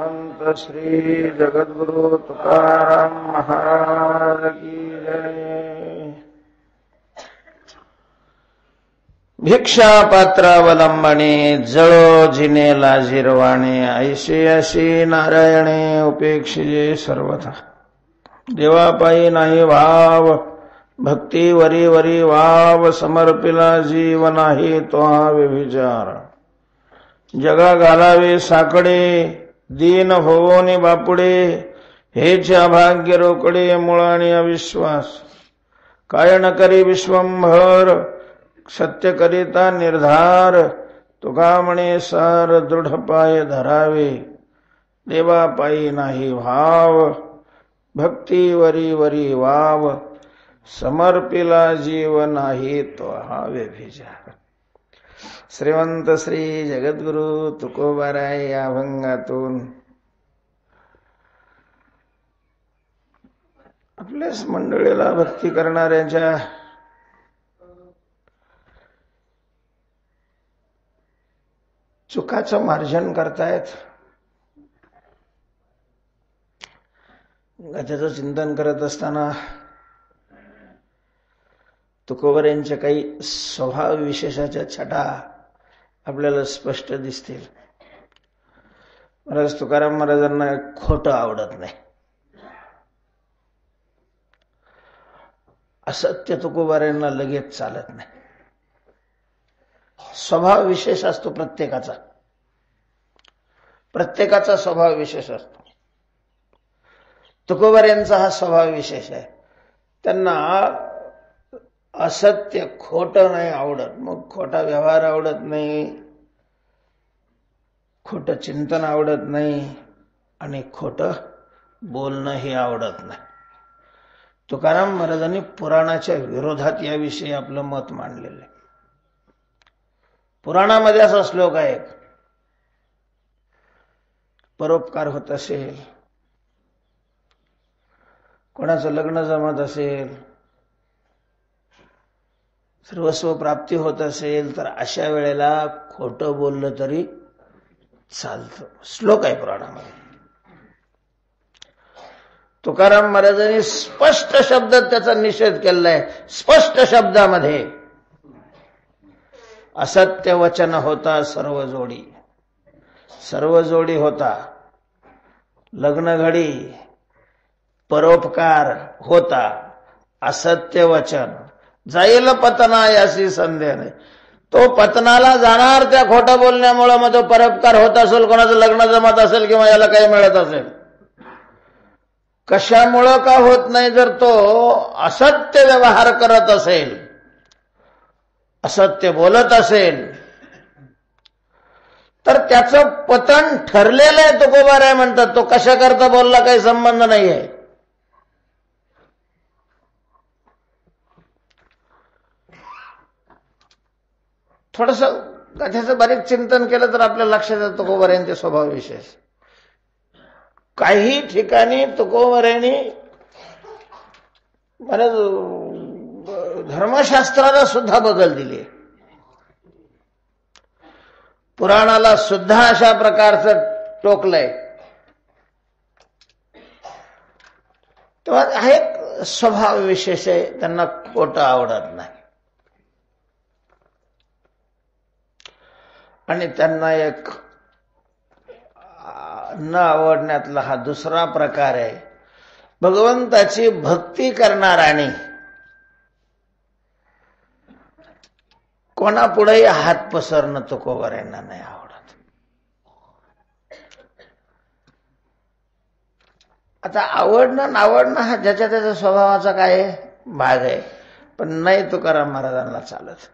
श्रीमंत श्री जगद्गुरु तुकाराम महाराज की जय। भिक्षा पात्रावलंबने जळो जिने लाजिरवाणे ऐशी अशी नारायणे उपेक्षिजे सर्वथा। देवापायी नाही भाव भक्ती वरी वरी वाव समर्पिला जीव नाही तो हा व्यभिचार। जगा घालावे साकडे दीन होवोनी बापुडे हेच अभाग्य रोकडे मुळाणी अविश्वास। काय न करी विश्वंभर सत्य करिता निर्धार तुका म्हणे सार दृढ पाय धरावे। देवा पायी नाही भाव भक्ती वरी वरी वाव समर्पिला जीव नाही तो हा व्यभिचार। श्रीमंत श्री जगद्गुरु तुकोबाराय या अभंगातून आपल्याच मंडळीला भक्ती करणाऱ्यांच्या चुकाचं मार्जन करतायत। त्याचं चिंतन करत असताना तुकोबारायांच्या काही स्वभाव विशेषाच्या छटा आपल्याला स्पष्ट दिसतील। महाराज तुकाराम महाराजांना खोटं आवडत नाही। असत्य तुकोबारायांना लगेच चालत नाही। स्वभाव विशेष असतो प्रत्येकाचा, प्रत्येकाचा स्वभाव विशेष असतो। तुकोबारायांचा हा स्वभाव विशेष आहे। त्यांना असत्य खोटं नाही आवडत, मग खोटा व्यवहार आवडत नाही, खोटं चिंतन आवडत नाही आणि खोटं बोलणंही आवडत नाही। तुकाराम महाराजांनी पुराणाच्या विरोधात याविषयी आपलं मत मांडलेलं आहे। पुराणामध्ये असा श्लोक आहे, परोपकार होत असेल, कोणाचं लग्न जमत असेल, सर्वस्व प्राप्ती होत असेल तर अशा वेळेला खोटं बोललं तरी चालतं। श्लोक आहे पुराणामध्ये। तुकाराम महाराजांनी स्पष्ट शब्दात त्याचा निषेध केलेला आहे। स्पष्ट शब्दामध्ये असत्य वचन होता सर्व जोडी, सर्व जोडी होता, लग्न घडी परोपकार होता, असत्य वचन जाईल पतना याशी संदेह नाही। तो पतनाला जाणार त्या खोटं बोलण्यामुळे, मग तो परोपकार होत असेल, कोणाचं लग्न जमत असेल किंवा याला काही मिळत असेल, कशामुळं का होत नाही? जर तो असत्य व्यवहार करत असेल, असत्य बोलत असेल तर त्याचं पतन ठरलेलं आहे। तुकोबाराय म्हणतात तो कशा करता बोलला काही संबंध नाही आहे। थोडस कथेचं बारीक चिंतन केलं तर आपल्या लक्षात येतं तुकोबारायांचे स्वभाव विशेष। काही ठिकाणी तुकोबारायांनी धर्मशास्त्राला सुद्धा बगल दिली, पुराणाला सुद्धा अशा प्रकारचं टोकलंय। तेव्हा हा एक स्वभाव विशेष आहे, त्यांना खोटं आवडत नाही। आणि त्यांना एक न आवडण्यातला हा दुसरा प्रकार आहे, भगवंताची भक्ती करणाराने कोणापुढेही हात पसरणं तुकोबारायांना नाही आवडत। आता आवडणं नावडणं हा ज्याच्या त्याच्या स्वभावाचा काय भाग आहे, पण नाही तुकाराम महाराजांना चालत।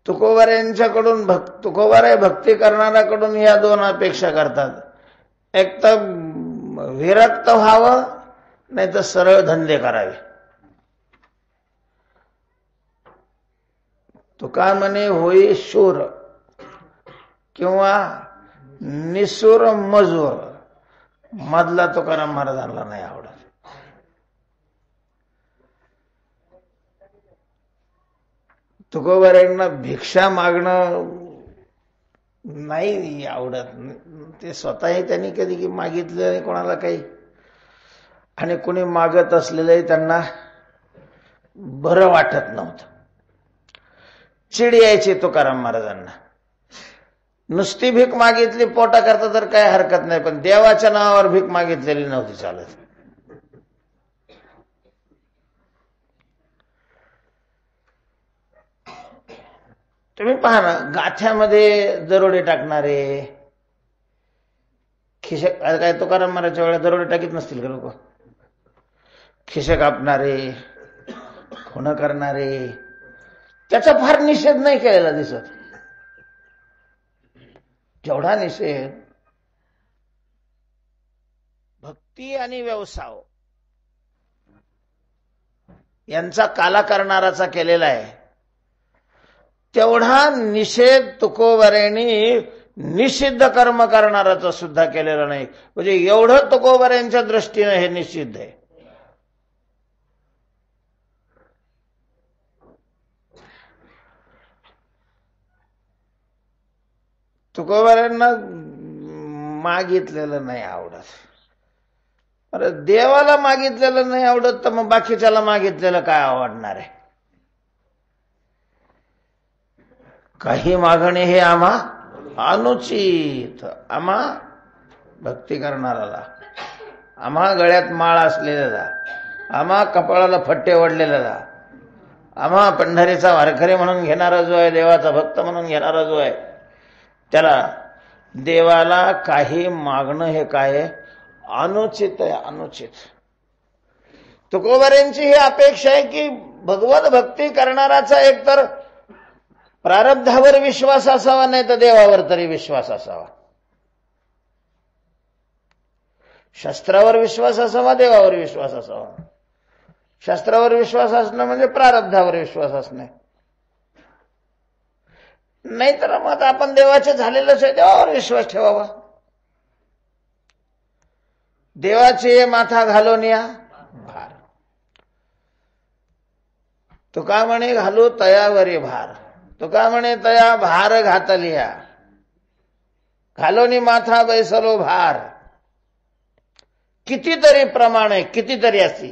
तुकोबारायांच्याकडून तुकोबाराय भक्ती करणाऱ्याकडून या दोन अपेक्षा करतात, एक तर विरक्त व्हावं, नाही तर सरळ धंदे करावे। तुका म्हणे होई शूर किंवा निसूर मजूर, मधला तुकाराम महाराजांना नाही आवडत। तुकोबारायांना भिक्षा मागणं नाही आवडत. ते स्वतःही त्यांनी कधी मागितलं नाही कोणाला काही, आणि कोणी मागत असलेलंही त्यांना बरं वाटत नव्हतं. चिड यायची तुकाराम महाराजांना. नुसती भीक मागितली पोटा करता तर काय हरकत नाही, पण देवाच्या नावावर भीक मागितलेली नव्हती चालत. तुम्ही पहा ना, गाथ्यामध्ये दरोडे टाकणारे, खिशे काय तुकाराम महाराजच्या वेळेला दरोडे टाकीत नसतील का लोक? खिशे कापणारे, खून करणारे, त्याचा फार निषेध नाही केलेला दिसत. जेवढा निषेध भक्ती आणि व्यवसाय यांचा काला करणाराचा केलेला आहे, तेवढा निषेध तुकोबारायांनी निषिद्ध कर्म करणाराचा सुद्धा केलेला नाही. म्हणजे एवढं तुकोबारायांच्या दृष्टीने हे निषिद्ध आहे. तुकोबारायांना मागितलेलं नाही आवडत. अरे देवाला मागितलेलं नाही आवडत तर मग बाकीच्याला मागितलेलं काय आवडणार आहे? काही मागणे हे आम्हा अनुचित. आम्हा भक्ती करणाराला, आम्हा गळ्यात माळ असलेल्याला, आम्हा कपाळाला फट्टे ओढलेल्याला, आम्हा पंढरीचा वारकरी म्हणून घेणारा जो आहे, देवाचा भक्त म्हणून घेणारा जो आहे, त्याला देवाला काही मागणं हे काय अनुचित आहे, अनुचित. तुकोबारायांची ही अपेक्षा आहे की भगवत भक्ती करणाराचा एकतर प्रारब्धावर विश्वास असावा, नाही तर देवावर तरी विश्वास असावा. शास्त्रावर विश्वास असावा, देवावर विश्वास असावा. शास्त्रावर विश्वास असणं म्हणजे प्रारब्धावर विश्वास असणे. नाहीतर मग आपण देवाचे झालेलंच आहे, देवावर विश्वास ठेवावा. देवाचे माथा घालून या भार. तुका म्हणे घालू तयावरी भार. तुका म्हणे तया भार घातलिया, घालोनी माथा बैसलो भार. कितीतरी प्रमाणे, कितीतरी अशी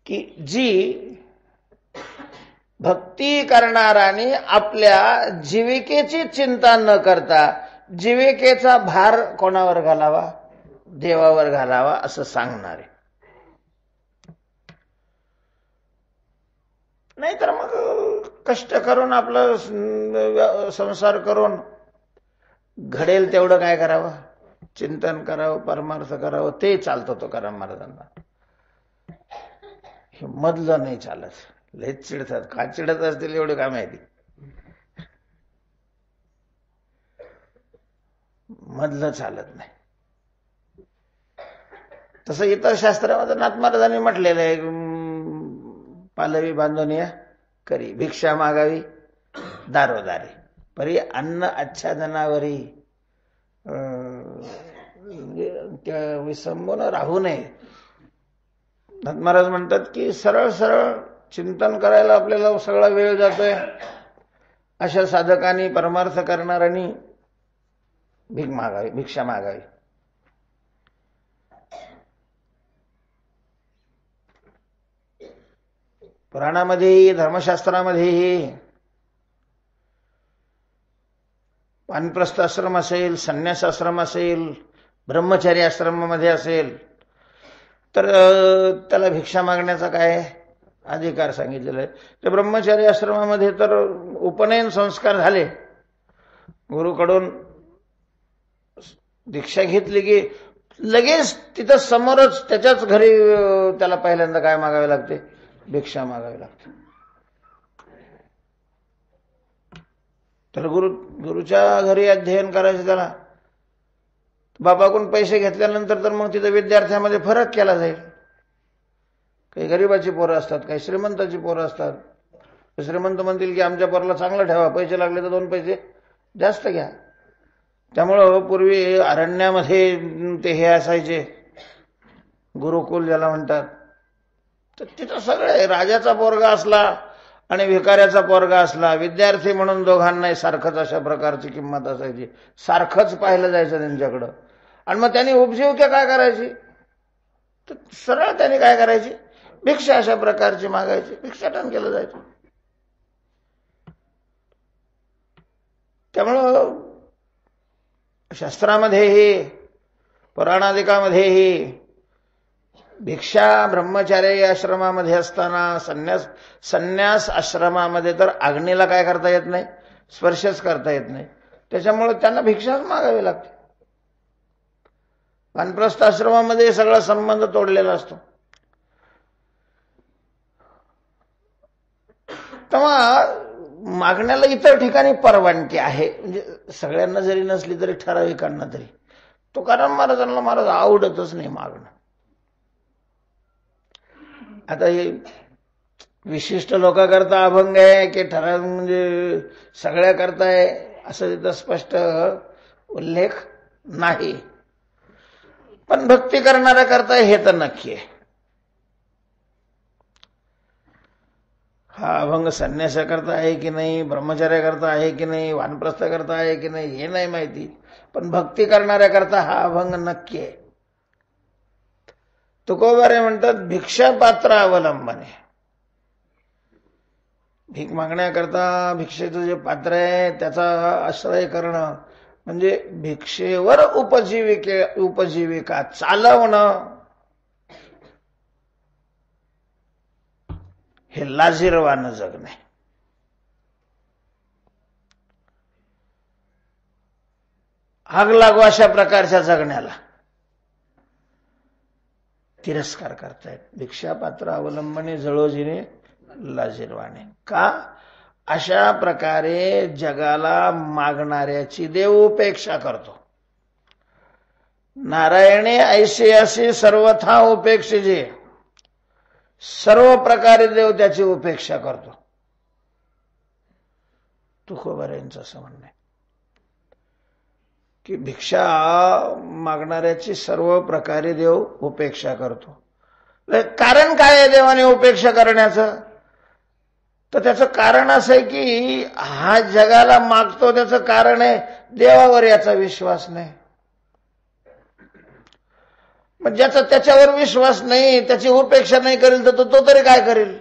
की जी भक्ती करणाराने आपल्या जीविकेची चिंता न करता जीविकेचा भार कोणावर घालावा? देवावर घालावा असं सांगणारे. नाहीतर मग कष्ट करून आपलं संसार करून घडेल तेवढं काय करावं? चिंतन करावं, परमार्थ करावं, ते चालतं तुकाराम महाराजांना. हे मधलं नाही चालत. लयच चिडतात. का चिडत असतील एवढं काय माहिती. मधलं चालत नाही. तसं इतर शास्त्रामध्ये नाथ महाराजांनी म्हटलेलं आहे, पालवी बांधून या करी, भिक्षा मागावी दारोदारी, परी अन्न आच्छादनावरी विसंबून राहू नये. नाथ महाराज म्हणतात की सरळ सरळ चिंतन करायला आपल्याला सगळा वेळ जातोय, अशा साधकांनी, परमार्थ करणाऱ्यांनी भीक मागावी, भिक्षा मागावी. पुराणामध्येही, धर्मशास्त्रामध्येही, वानप्रस्थ आश्रम असेल, संन्यास आश्रम असेल, ब्रह्मचारी आश्रमामध्ये असेल, तर त्याला भिक्षा मागण्याचा काय अधिकार सांगितलेला आहे. त्या ब्रह्मचारी आश्रमामध्ये तर उपनयन संस्कार झाले, गुरुकडून दीक्षा घेतली की लगेच तिथं समोरच त्याच्याच घरी त्याला पहिल्यांदा काय मागावे लागते? भिक्षा मागावी लागते. तर गुरुच्या घरी अध्ययन करायचं त्याला, बापाकडून पैसे घेतल्यानंतर तर मग तिथं विद्यार्थ्यामध्ये फरक केला जाईल. काही गरीबाची पोरं असतात, काही श्रीमंताची पोरं असतात. श्रीमंत म्हणतील की आमच्या पोराला चांगलं ठेवा, पैसे लागले तर 2 पैसे जास्त घ्या. त्यामुळं पूर्वी अरण्यामध्ये ते हे असायचे, गुरुकुल ज्याला म्हणतात, तर तिथं सगळे राजाचा पोरगा असला आणि भिकाऱ्याचा पोरगा असला, विद्यार्थी म्हणून दोघांनाही सारखंच अशा प्रकारची किंमत असायची, सारखंच पाहिलं जायचं त्यांच्याकडं. आणि मग त्यांनी उपजीविका काय करायची, तर सरळ त्यांनी काय करायची, भिक्षा अशा प्रकारची मागायची, भिक्षाटन केलं जायचं. त्यामुळं शास्त्रामध्येही पुराणादिकामध्येही भिक्षा ब्रह्मचारी आश्रमामध्ये असताना संन्यास आश्रमामध्ये तर अग्नीला काय करता येत नाही, स्पर्शच करता येत नाही. त्याच्यामुळे त्यांना भिक्षाच मागावी लागते. वानप्रस्थ आश्रमामध्ये सगळा संबंध तोडलेला असतो. तेव्हा मागण्याला इतर ठिकाणी परवानगी आहे, म्हणजे सगळ्यांना जरी नसली तरी ठराविकांना तरी. तुकाराम महाराजांना महाराज आवडतच नाही मागणं. आता हे विशिष्ट लोकांकरता अभंग आहे की ठराव म्हणजे सगळ्या करता आहे असं तिथं स्पष्ट उल्लेख नाही, पण भक्ती करणाऱ्या करता हे तर नक्की आहे. हा अभंग संन्यासाकरता आहे की नाही, ब्रह्मचार्याकरता आहे की नाही, वानप्रस्थाकरता आहे की नाही हे नाही माहिती, पण भक्ती करणाऱ्याकरता हा अभंग नक्की आहे. तुकोबारे म्हणतात भिक्षापात्र अवलंबने. भीक मागण्याकरता भिक्षेचं जे पात्र आहे त्याचा आश्रय करणं म्हणजे भिक्षेवर उपजीविका चालवणं हे लाजिरवानं जगणे. आग लागू अशा प्रकारच्या जगण्याला तिरस्कार करतायत. भिक्षापात्र अवलंबने जळोजिने लाजिरवाणे. का? अशा प्रकारे जगाला मागणाऱ्याची देव उपेक्षा करतो. नारायणे ऐसे असे सर्वथा उपेक्षिजे. सर्व प्रकारे देव त्याची उपेक्षा करतो. तुकोबारायांचं असं म्हणणं आहे की भिक्षा मागणाऱ्याची सर्व प्रकारे देव उपेक्षा करतो. कारण काय आहे देवाने उपेक्षा करण्याचं? तर त्याचं कारण असं आहे की हा जगाला मागतो त्याचं कारण आहे देवावर याचा विश्वास नाही. मग ज्याचा त्याच्यावर विश्वास नाही, त्याची उपेक्षा नाही करेल तर तो तरी काय करेल?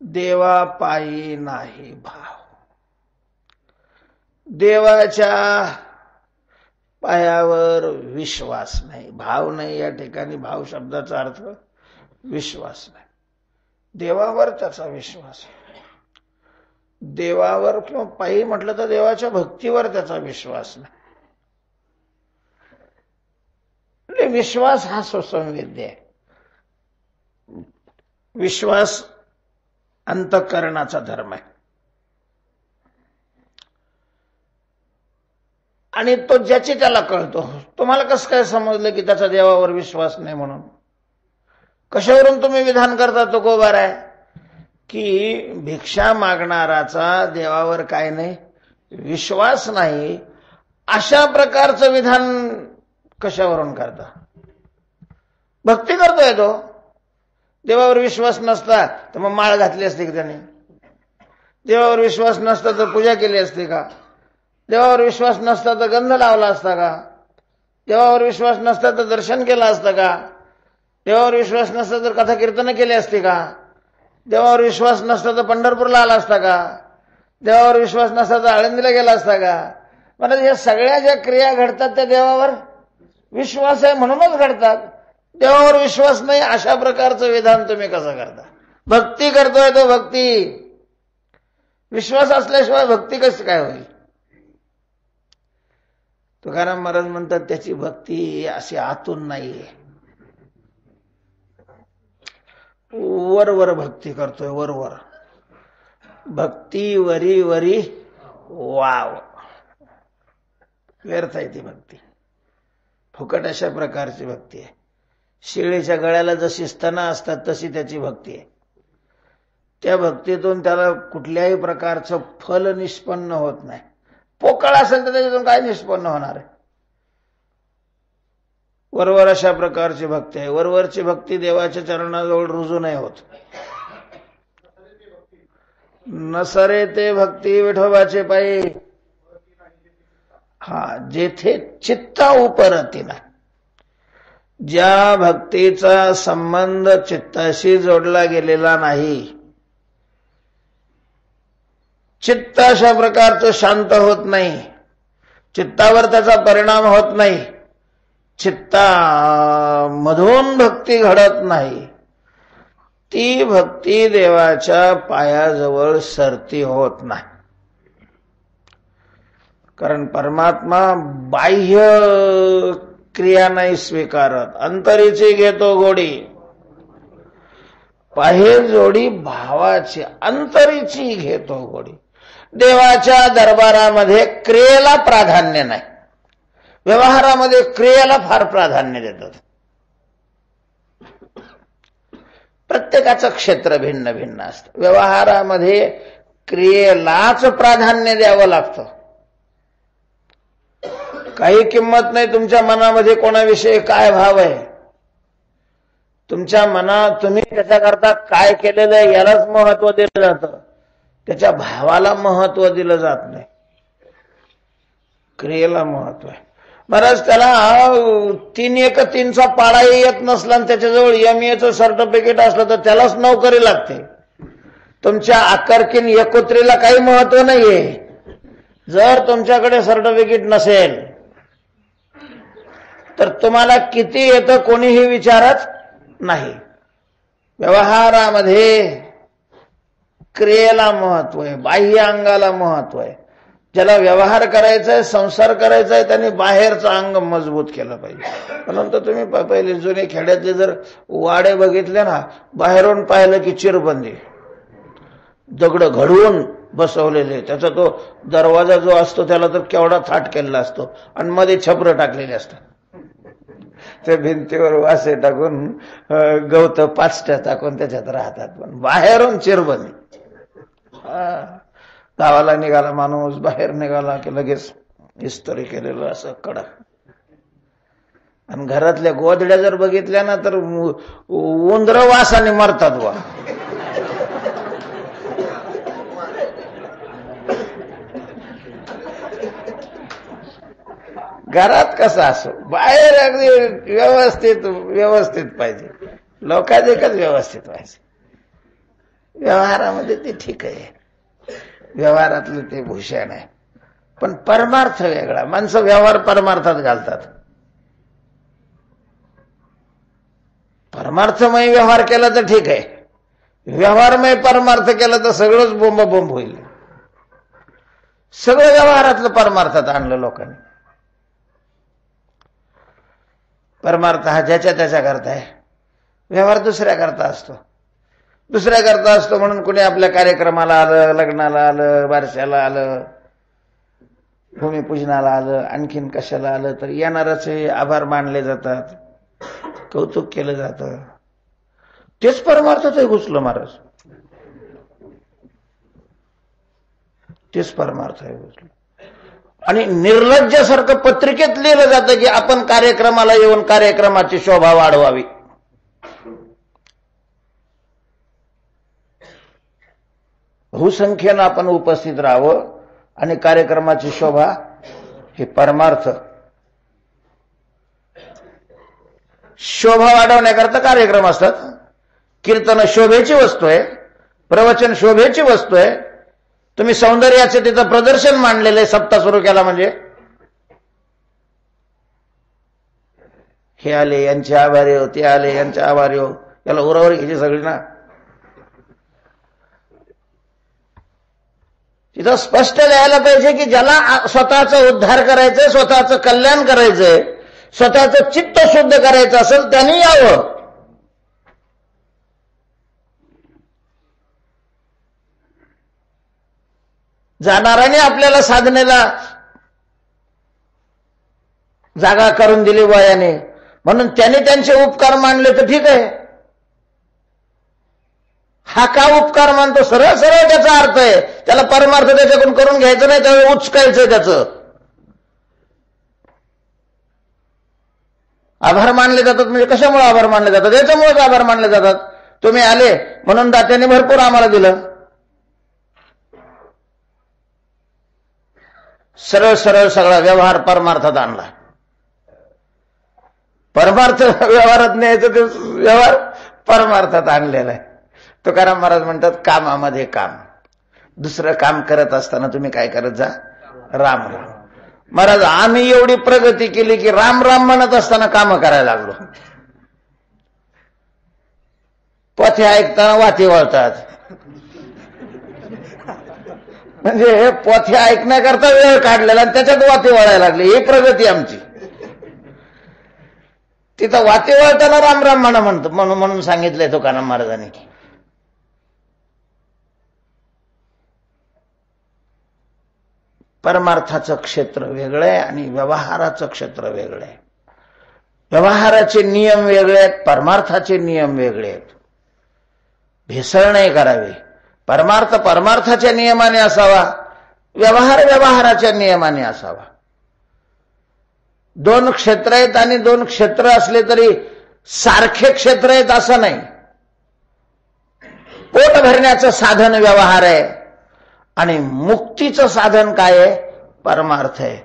देवापायी नाही भाव. देवाच्या पायावर विश्वास नाही, भाव नाही. या ठिकाणी भाव शब्दाचा अर्थ विश्वास नाही. देवावर त्याचा विश्वास आहे. देवावर किंवा पायी म्हटलं तर देवाच्या भक्तीवर त्याचा विश्वास नाही. म्हणजे विश्वास हा सुसंवेद्य आहे. विश्वास अंतःकरणाचा धर्म आहे. आणि तो ज्याची त्याला कळतो. तुम्हाला कसं काय समजलं की त्याचा देवावर विश्वास नाही म्हणून? कशावरून तुम्ही विधान करता तुकोबार आहे की भिक्षा मागणाराचा देवावर काय नाही, विश्वास नाही, अशा प्रकारचं विधान कशावरून करता? भक्ती करतोय तो, देवावर विश्वास नसता तर मग माळ घातली असते की त्याने? देवावर विश्वास नसता तर पूजा केली असते का? देवावर विश्वास नसता तर गंध लावला असता का? देवावर विश्वास नसता तर दर्शन केलं असतं का? देवावर विश्वास नसता तर कथा कीर्तन केली असते का? देवावर विश्वास नसता तर पंढरपूरला आला असता का? देवावर विश्वास नसता तर आळंदीला गेला असता का? म्हणजे या सगळ्या ज्या क्रिया घडतात त्या देवावर विश्वास आहे म्हणूनच घडतात. देवावर विश्वास नाही अशा प्रकारचं विधान तुम्ही कसं करता? भक्ती करतोय तो भक्ती. विश्वास असल्याशिवाय भक्ती कशी काय होईल? तुकाराम महाराज म्हणतात त्याची भक्ती अशी आतून नाहीये, वरवर भक्ती करतोय, वरवर. भक्ती वरी वरी वाव. व्यर्थ आहे ती भक्ती, फुकट अशा प्रकारची भक्ती आहे. शेळीच्या गळ्याला जशी स्तनं असतात तशी त्याची भक्ती आहे. त्या भक्तीतून त्याला कुठल्याही प्रकारचं फल निष्पन्न होत नाही. पोकळ असेल तर त्याच्यातून काय निष्पन्न होणार आहे? वरवर अशा प्रकारची भक्ती आहे. वरवरची भक्ती देवाच्या चरणाजवळ रुजू नाही होत. नसरे ते भक्ती विठोबाचे पायी. जेथे चित्ता उपरती ना, ज्या भक्तीचा संबंध चित्ताशी जोडला गेलेला नाही, चित्त अशा प्रकारचं शांत होत नाही, चित्तावर त्याचा परिणाम होत नाही, चित्तामधून भक्ती घडत नाही, ती भक्ती देवाच्या पायाजवळ सरती होत नाही. कारण परमात्मा बाह्य क्रिया नाही स्वीकारत, अंतरीची घेतो गोडी. बाह्य जोडी भावाची, अंतरीची घेतो गोडी. देवाच्या दरबारामध्ये क्रियेला प्राधान्य नाही, व्यवहारामध्ये क्रियेला फार प्राधान्य देतात. प्रत्येकाचं क्षेत्र भिन्न भिन्न असतं. व्यवहारामध्ये क्रियेलाच प्राधान्य द्यावं लागतं. काही किंमत नाही तुमच्या मनामध्ये कोणाविषयी काय भाव आहे. तुमच्या मनात तुम्ही त्याच्याकरता काय केलेलं आहे यालाच महत्व दिलं जातं, त्याच्या भावाला महत्व दिलं जात नाही, क्रियेला महत्व आहे. महाराज त्याला 3-1-3चा पाडाही येत नसला आणि त्याच्याजवळ MA सर्टिफिकेट असलं तर त्यालाच नोकरी लागते. तुमच्या आकर्कीन एकोत्रीला काही महत्व नाहीये. जर तुमच्याकडे सर्टिफिकेट नसेल तर तुम्हाला किती येतं कोणीही विचारत नाही. व्यवहारामध्ये क्रियेला महत्व आहे, बाह्य अंगाला महत्व आहे. ज्याला व्यवहार करायचा आहे, संसार करायचा आहे, त्यांनी बाहेरचं अंग मजबूत केलं पाहिजे. परंतु तुम्ही पहिले जुने खेड्यातले जर वाडे बघितले ना, बाहेरून पाहिलं की चिरबंदी, दगड घडवून बसवलेले, त्याचा तो दरवाजा जो असतो त्याला तर केवढा थाट केलेला असतो आणि मध्ये छपरं टाकलेले असतात. ते भिंतीवर वासे टाकून गवत पाचट्या टाकून त्याच्यात राहतात, पण बाहेरून चिरबंदी. गावाला निघाला माणूस, बाहेर निघाला की लगेच इस्त्री केलेलं असं कडक. आणि घरातल्या गोधड्या जर बघितल्या ना तर उंदर वासाने मरतात वा. घरात कसं असो, बाहेर अगदी व्यवस्थित पाहिजे. लोकांचे एकच व्यवस्थित पाहिजे. व्यवहारामध्ये ते ठीक आहे, व्यवहारातलं ते भूषण आहे, पण परमार्थ वेगळा. माणसं व्यवहार परमार्थात घालतात. परमार्थमय व्यवहार केला तर ठीक आहे, व्यवहारमय परमार्थ केला तर सगळंच बोंब होईल. सगळं व्यवहारातलं परमार्थात आणलं लोकांनी. परमार्थ हा ज्याच्या त्याच्या करता आहे, व्यवहार दुसऱ्या करता असतो. दुसऱ्या करता असतो म्हणून कुणी आपल्या कार्यक्रमाला आलं, लग्नाला आलं, बारशाला आलं, भूमिपूजनाला आलं, आणखीन कशाला आलं तर येणारचे आभार मानले जातात, कौतुक केलं जातं. तेच परमार्थात घुसलं महाराज, तेच परमार्थ आहे घुसलं. आणि निर्लज्जासारखं पत्रिकेत लिहिलं जातं की आपण कार्यक्रमाला येऊन कार्यक्रमाची शोभा वाढवावी. बहुसंख्येनं आपण उपस्थित राहावं आणि कार्यक्रमाची शोभा हे परमार्थ. शोभा वाढवण्याकरता कार्यक्रम असतात. कीर्तन शोभेची वस्तू आहे, प्रवचन शोभेची वस्तू आहे. तुम्ही सौंदर्याचे तिथं प्रदर्शन मांडलेलं आहे सप्ताह सुरू केला म्हणजे. हे आले यांचे आभारी हो, ते आले यांचे आभारी हो, याला उरावर घ्यायची सगळी ना. तिथं स्पष्ट लिहायला पाहिजे की ज्याला स्वतःचा उद्धार करायचंय, स्वतःचं कल्याण करायचंय, स्वतःचं चित्त शुद्ध करायचं असेल त्यांनी यावं. जाणाऱ्याने आपल्याला साधनेला जागा करून दिली वयाने, म्हणून त्याने त्यांचे उपकार मानले तर ठीक आहे. हा का उपकार मानतो? सरळ सरळ त्याचा अर्थ आहे. त्याला परमार्थ त्याच्याकडून करून घ्यायचं नाही, त्याला उचकायचं त्याचं. आभार मानले जातात म्हणजे कशामुळे आभार मानले जातात? याच्यामुळेच आभार मानले जातात. तुम्ही आले म्हणून दात्याने भरपूर आम्हाला दिलं. सरळ सरळ सगळा व्यवहार परमार्थात आणला. परमार्थ व्यवहारात न्यायचं ते व्यवहार परमार्थात आणलेला आहे. तुकाराम महाराज म्हणतात कामामध्ये काम. दुसरं काम करत असताना तुम्ही काय करत जा? राम राम. महाराज आम्ही एवढी प्रगती केली की राम राम म्हणत असताना काम करायला लागलो. पथे ऐकताना वाती वळतात. म्हणजे पोथे ऐकण्याकरता वेळ काढलेला आणि त्याच्यात वाती वळायला लागली. ही प्रगती आमची. तिथं वाती वळताना राम राम म्हणतो म्हणून सांगितलंय तुकाराम महाराजांनी. परमार्थाचं क्षेत्र वेगळं आहे आणि व्यवहाराचं क्षेत्र वेगळं आहे. व्यवहाराचे नियम वेगळे आहेत, परमार्थाचे नियम वेगळे आहेत. भेसळ नाही करावी. परमार्थ परमार्थाच्या नियमाने असावा, व्यवहार व्यवहाराच्या नियमाने असावा. दोन क्षेत्र आहेत आणि दोन क्षेत्र असले तरी सारखे क्षेत्र आहेत असं नाही. पोट भरण्याचं साधन व्यवहार आहे आणि मुक्तीचं साधन काय आहे? परमार्थ आहे.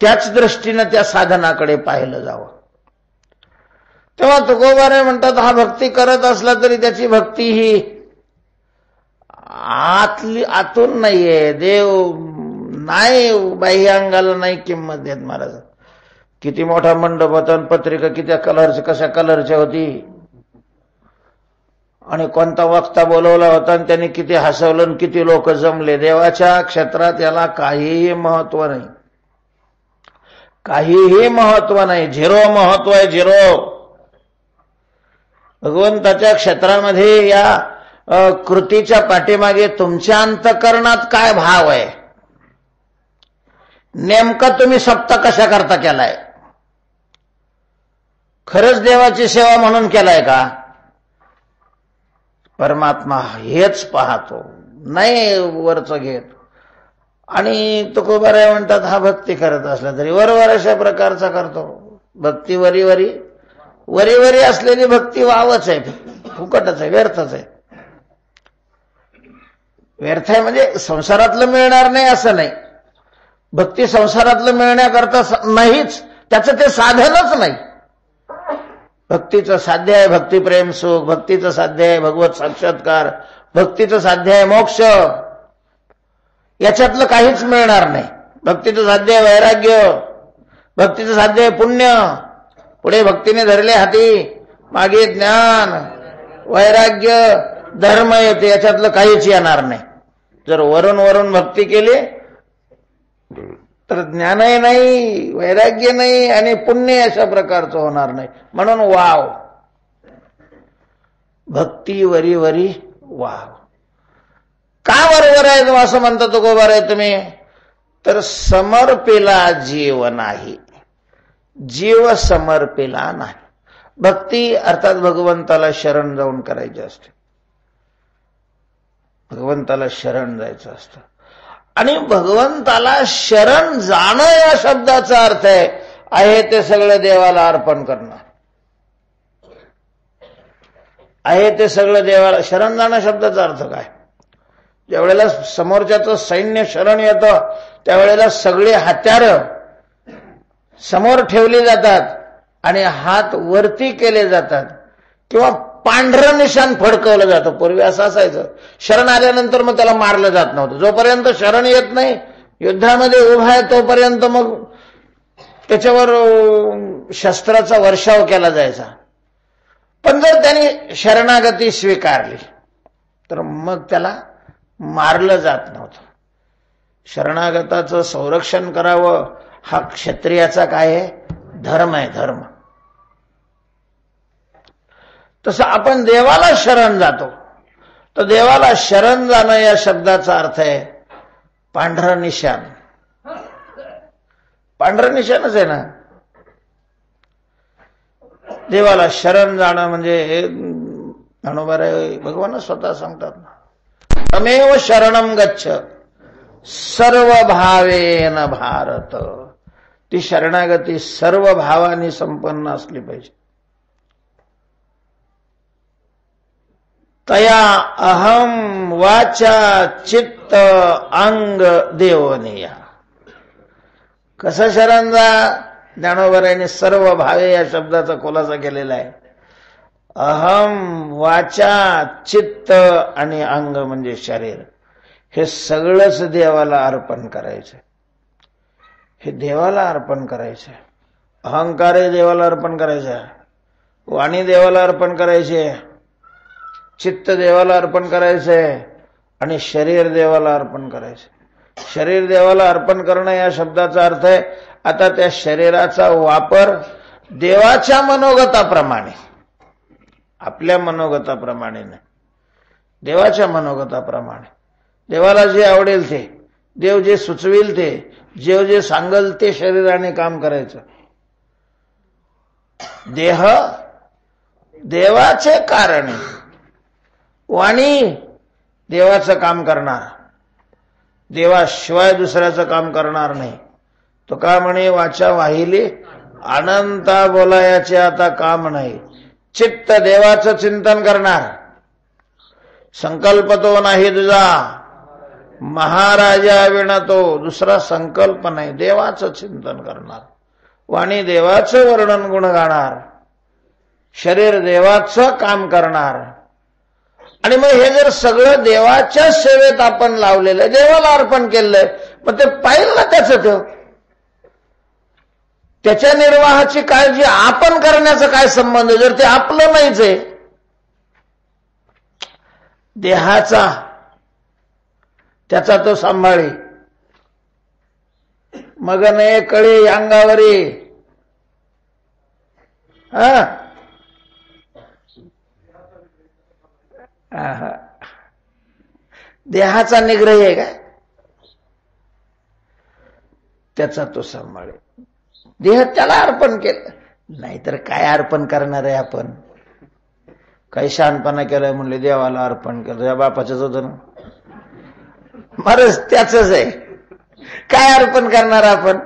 त्याच दृष्टीनं त्या साधनाकडे पाहिलं जावं. तेव्हा तुकोबाराय म्हणतात हा भक्ती करत असला तरी त्याची भक्ती ही आतून नाहीये. देव नाही, बाह्यांगाला नाही किंमत देत महाराज. किती मोठा मंडप होता आणि पत्रिका किती कशा कलरच्या होती आणि कोणता वक्ता बोलवला होता आणि त्यांनी किती हसवलं आणि किती लोक जमले. देवाच्या क्षेत्रात याला काहीही महत्व नाही, काहीही महत्व नाही. झिरो महत्व आहे, झिरो. भगवंताच्या क्षेत्रामध्ये या कृतीच्या पाठीमागे तुमच्या अंतःकरणात काय भाव आहे? नेमका तुम्ही सप्ताह कशा करता केलाय? खरंच देवाची सेवा म्हणून केलाय का? परमात्मा हेच पाहतो, नाही वरचं घेत. आणि तुकोबाराय म्हणतात हा भक्ती करत असला तरी वरवर अशा प्रकारचा करतो. भक्ती वरी वरी वरी वरी असलेली भक्ती वावच आहे, फुकटच आहे, व्यर्थच आहे. व्यर्थ आहे म्हणजे संसारातलं मिळणार नाही असं नाही. भक्ती संसारातलं मिळण्याकरता नाहीच, त्याचं ते साधनच नाही. भक्तीचं साध्य आहे भक्ती प्रेम सुख, भक्तीचं साध्य आहे भगवत साक्षात्कार, भक्तीचं साध्य आहे मोक्ष. याच्यातलं काहीच मिळणार नाही. भक्तीचं साध्य आहे वैराग्य, भक्तीचं साध्य आहे पुण्य. पुढे भक्तीने धरले हाती, मागे ज्ञान, वैराग्य, धर्म येते. याच्यातलं काहीच येणार नाही. जर वरून वरून भक्ती केली तर ज्ञानही नाही, वैराग्य नाही आणि पुण्य अशा प्रकारचं होणार नाही. म्हणून वाव, भक्ती वरी वरी वाव. का बरोबर आहे असं म्हणता तुकोबाराय तुम्ही? तर समर्पिला जीव नाही, जीव समर्पिला नाही. भक्ती अर्थात भगवंताला शरण जाऊन करायची असते, भगवंताला शरण जायचं असतं. आणि भगवंताला शरण जाणं या शब्दाचा अर्थ आहे ते सगळं देवाला अर्पण करणं. आहे ते सगळं देवाला. शरण जाणं शब्दाचा अर्थ काय? ज्यावेळेला समोरच्याचं सैन्य शरण येतं त्यावेळेला सगळे हत्यारं समोर ठेवली जातात आणि हात वरती केले जातात किंवा पांढरं निशाण फडकवलं जातं. पूर्वी असं असायचं. शरण आल्यानंतर मग त्याला मारलं जात नव्हतं. जोपर्यंत शरण येत नाही, युद्धामध्ये उभा आहे तोपर्यंत मग त्याच्यावर शस्त्राचा वर्षाव केला जायचा. पण जर त्याने शरणागती स्वीकारली तर मग त्याला मारलं जात नव्हतं. शरणागताचं संरक्षण करावं हा क्षत्रियाचा काय आहे? धर्म आहे, धर्म. तसं आपण देवाला शरण जातो. तर देवाला शरण जाणं या शब्दाचा अर्थ आहे पांढरं निशाण. पांढरं निशाणच आहे ना. देवाला शरण जाणं म्हणजे ज्ञानोबाराय भगवान स्वतः सांगतात ना, तमेव शरणम गच्छ सर्व भावेन भारत. ती शरणागती सर्व भावांनी संपन्न असली पाहिजे. तया अहम वाचा चित्त अंग देवनिया. कसं शरण जा? ज्ञानोबरायांनी सर्व भावे या शब्दाचा खुलासा केलेला आहे. अहम वाचा चित्त आणि अंग म्हणजे शरीर, हे सगळंच देवाला अर्पण करायचं. हे देवाला अर्पण करायचं. अहंकार देवाला अर्पण करायचा, वाणी देवाला अर्पण करायचे, चित्त देवाला अर्पण करायचंय आणि शरीर देवाला अर्पण करायचं. शरीर देवाला अर्पण करणं या शब्दाचा अर्थ आहे आता त्या शरीराचा वापर देवाच्या मनोगताप्रमाणे, आपल्या मनोगताप्रमाणे नाही, देवाच्या मनोगताप्रमाणे. देवाला जे आवडेल ते, देव जे सुचविल ते, देव जे सांगल ते शरीराने काम करायचं. देह देवाचे कारण, वाणी देवाचं काम करणार, देवाशिवाय दुसऱ्याचं काम करणार नाही. तो का म्हणे वाचा वाहिली अनंता बोलायाचे आता काम नाही. चित्त देवाचं चिंतन करणार, संकल्प तो नाही तुझा महाराजा विना तो दुसरा संकल्प नाही, देवाचं चिंतन करणार. वाणी देवाचं वर्णन गुण गाणार, शरीर देवाचं काम करणार. आणि मग हे जर सगळं देवाच्या सेवेत आपण लावलेलं, देवाला अर्पण केलंय, मग ते पाहिलं ना त्याचं तो, त्याच्या निर्वाहाची काळजी आपण करण्याचा काय संबंध? जर ते आपलं नाहीच आहे, देहाचा त्याचा तो सांभाळी. मग नाही कळे अंगावरी. देहाचा निग्रह आहे काय? त्याचा तो सांभाळे. देह त्याला अर्पण केलं, नाहीतर काय अर्पण करणार आहे आपण? काही शहाणपणा केलाय म्हणले देवाला अर्पण केलं, या बापाचंच होतं ना, बरंच त्याच आहे. काय अर्पण करणार आपण?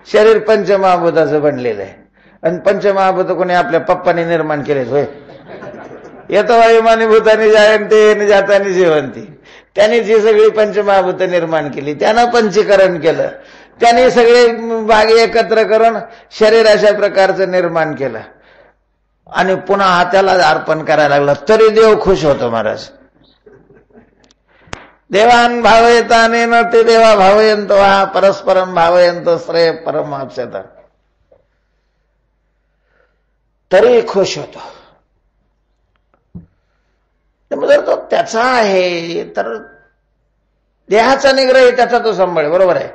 शरीर पंचमहाभूताचं बनलेलं आहे, आणि पंचमहाभूत कोणी आपल्या पप्पाने निर्माण केलेत होय? येतं वायुमानी भूतानी जायंते जातानी जेवंती. त्यांनी जी सगळी पंचमहाभूत निर्माण केली, त्यानं पंचीकरण केलं, त्याने सगळे भाग एकत्र करून शरीर अशा प्रकारचं निर्माण केलं, आणि पुन्हा हाताला अर्पण करायला लागला, तरी देव खुश होतो महाराज. देवान भावयतानेन ते देवा भावयंतो हा परस्परम भावयंतो श्रेय परमाप्स्यत. तरी खुश होतो. जर तो त्याचा आहे तर देहाचा निग्रह त्याचा तो सांभाळे, बरोबर आहे.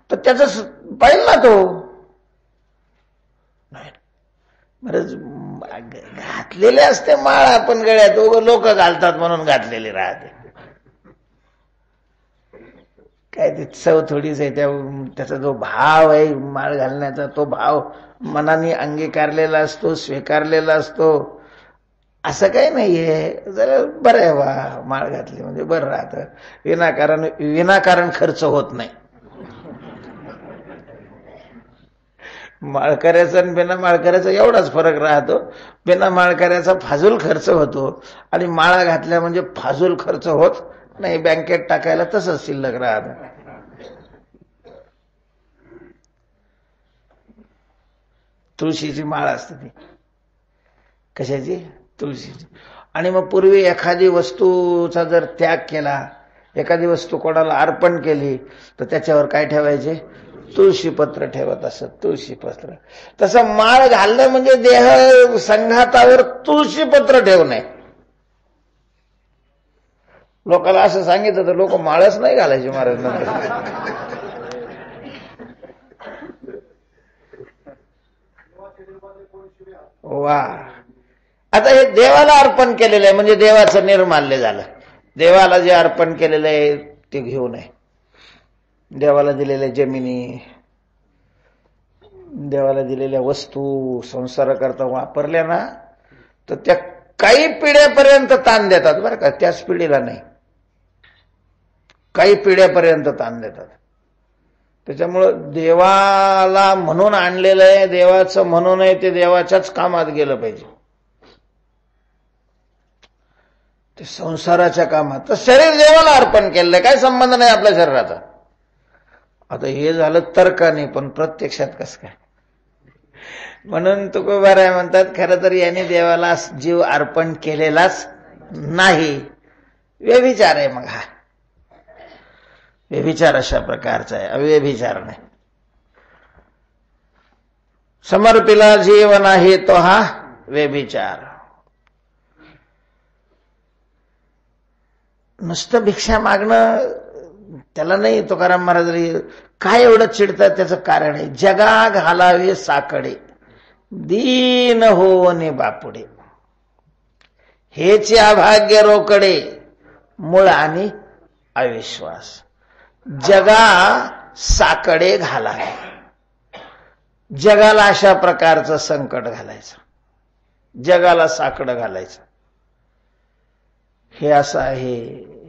तर त्याच पाहिलं ना तो. बरंच घातलेले असते माळ आपण गळ्यात, लोक घालतात म्हणून घातलेली राहते. काय ती चव थोडीच आहे. त्याचा जो भाव आहे माळ घालण्याचा, तो भाव मनाने अंगीकारलेला असतो, स्वीकारलेला असतो. असं काही नाहीये, जरा बरं आहे वा माळ घातली म्हणजे बरं राहतं, विनाकारण खर्च होत नाही. माळकऱ्याचा आणि बिना माळकऱ्याचा एवढाच फरक राहतो. बिना माळकऱ्याचा फाजूल खर्च होतो, आणि माळा घातल्या म्हणजे फाजूल खर्च होत नाही. बँकेत टाकायला तसंच शिल्लक राहत. तुळशीची माळ असते ती. कशाची? तुळशीची. आणि मग पूर्वी एखादी वस्तूचा जर त्याग केला, एखादी वस्तू कोणाला अर्पण केली, तर त्याच्यावर काय ठेवायचे? तुळशीपत्र ठेवत असत. तुळशीपत्र. तसं माळ घालणं म्हणजे देह संघातावर तुळशीपत्र ठेवणे. लोकांना असं सांगितलं तर लोक माळच नाही घालायचे महाराज नंतर. वा. आता हे देवाला अर्पण केलेलं आहे म्हणजे देवाचं निर्माल्य झालं. देवाला जे अर्पण केलेलं आहे ते घेऊ नये. देवाला दिलेल्या जमिनी, देवाला दिलेल्या वस्तू संसाराकरता वापरल्या ना, तर त्या काही पिढ्यापर्यंत ताण देतात बरं का. त्याच पिढीला नाही, काही पिढ्यापर्यंत ताण देतात. त्याच्यामुळं देवाला म्हणून आणलेलं आहे, देवाचं म्हणून आहे, ते देवाच्याच कामात गेलं पाहिजे, ते संसाराच्या कामात. तर शरीर देवाला अर्पण केलेलं, काय संबंध नाही आपल्या शरीराचा. आता हे झालं तर्काने, पण प्रत्यक्षात कसं काय? म्हणून तुकोबाराय म्हणतात, खरं तर याने देवाला जीव अर्पण केलेलाच नाही, व्यभिचार आहे. मग हा व्यभिचार अशा प्रकारचा आहे, अव्यभिचार नाही. समर्पिला जीव नाही तो हा व्यभिचार. नुसतं भिक्षा मागणं त्याला नाही. तुकाराम महाराज काय एवढं चिडतात त्याचं कारण आहे, जगा घालावे साकडे दीन होवने बापुडे, हेचे अभाग्य रोकडे मूळ आणि अविश्वास. जगा साकडे घालावे, जगाला अशा प्रकारचं संकट घालायचं, जगाला साकडं घालायचं. हे असं आहे,